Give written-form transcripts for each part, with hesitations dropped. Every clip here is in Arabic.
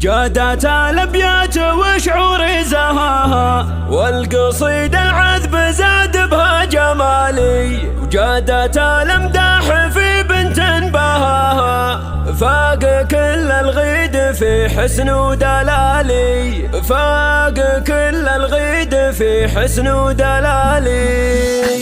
جادت الابيات وشعوري زهاها، والقصيد العذب زاد بها جمالي. وجادت الامداح في بنت بهاها، فاق كل الغيد في حسن ودلالي. فاق كل الغيد في حسن ودلالي.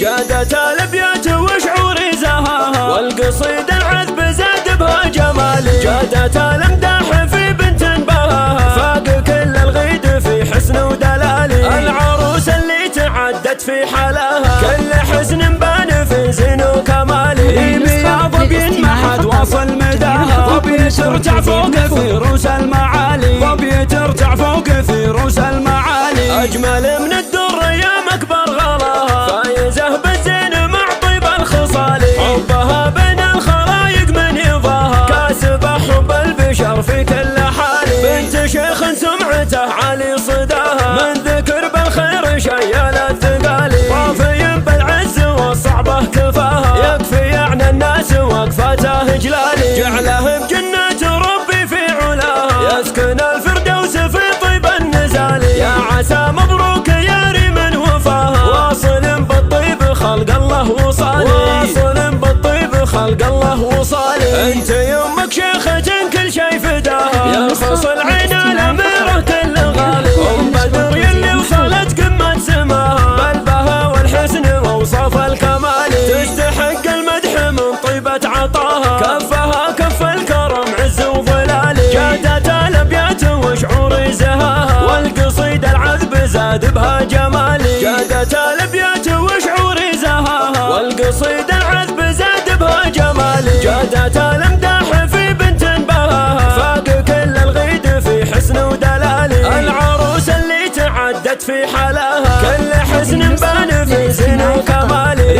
جادت الابيات وشعوري زهاها، والقصيد العذب زاد بها جمالي. جادت الامداح في بنت بهاها، فاق كل الغيد في حسن ودلالي. العروس اللي تعدت في حلاها، كل حسن بان في زين وكمالي. بياض ظبي ما حد وصل مداها، ظبي ترتع فوق في روس المعالي. ظبي ترتع فوق في روس المعالي. اجمل من الدر يا مكبر غلاها، فايزه بالزين مع طيب الخصال. حبها بين الخلايق من يضاها، كاسبه حب البشر في كل حال. بنت شيخ سمعته عالي صداها، من ذكر بالخير شيال الثقالي. طافي بالعز والصعبه كفاها، يكفي يعني الناس وقفاته جلالي. جعله بجنة ربي في علاها، يسكن الفردوس في طيب النزال. يا عسى مبروك يا ريم وفاها، واصل بالطيب خلق الله وصالي. واصل بالطيب خلق الله وصالي. انت يمك شيخة كل شي فداها، يرخص العين الاميرة كل غالي. ام بدر يلي وصلت قمة سماها، بالبها والحسن واوصاف الكمال. تستحق المدح من طيبة عطاها، كفها كف الكرم عز وظلالي. جادت الابيات وشعوري زهاها، والقصيد العذب زاد بها جمالي. جادت الابيات وشعوري زهاها، والقصيد العذب زاد بها جمالي. جادت الامداح في بنت بهاها، فاق كل الغيد في حسن ودلالي. العروس اللي تعدت في حلاها، كل حسن بان في زين وكمالي.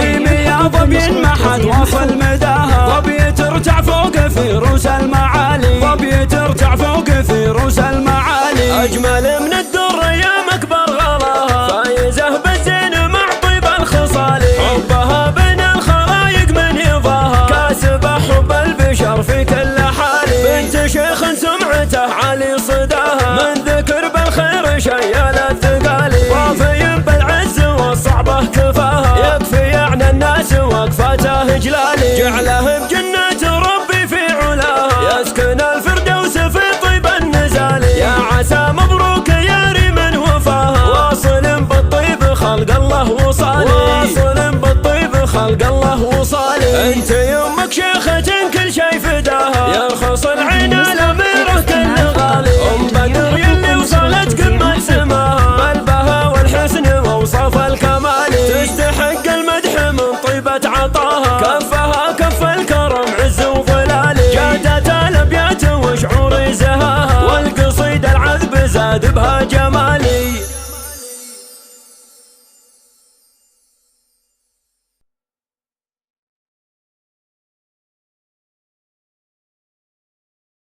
يا ظبي ما حد وصل مداها، ظبي ترتع فوق في روس المعالي. ظبي ترتع فوق في روس المعالي. اجمل من الدر يا مكبر غلاها، فايزه بالزين مع طيب الخصال. حبها بين الخلايق من يضاها، كاسبه حب البشر في كل حال. بنت شيخ سمعته عالي صداها، من ذكر بالخير شيال الثقالي. طافي بالعز والصعبه كفاها، يكفي يعني الناس وقفاته جلالي. جعله بجنة ربي في علاها، يسكن الفردوس في طيب النزال. يا عسى مبروك يا ريم وفاها، واصل بالطيب خلق الله وصالي. واصل بالطيب خلق الله وصالي. انت يمك شيخة كل شي فداها، يرخص العين الاميرة كل غالي. ام بدر يلي وصلت قمة سماها، بالبها والحسن واوصاف الكمال. تستحق المدح من طيبة عطاها، كفها كف الكرم عز وظلالي. جادت الابيات وشعوري زهاها، والقصيد العذب زاد بها جمال.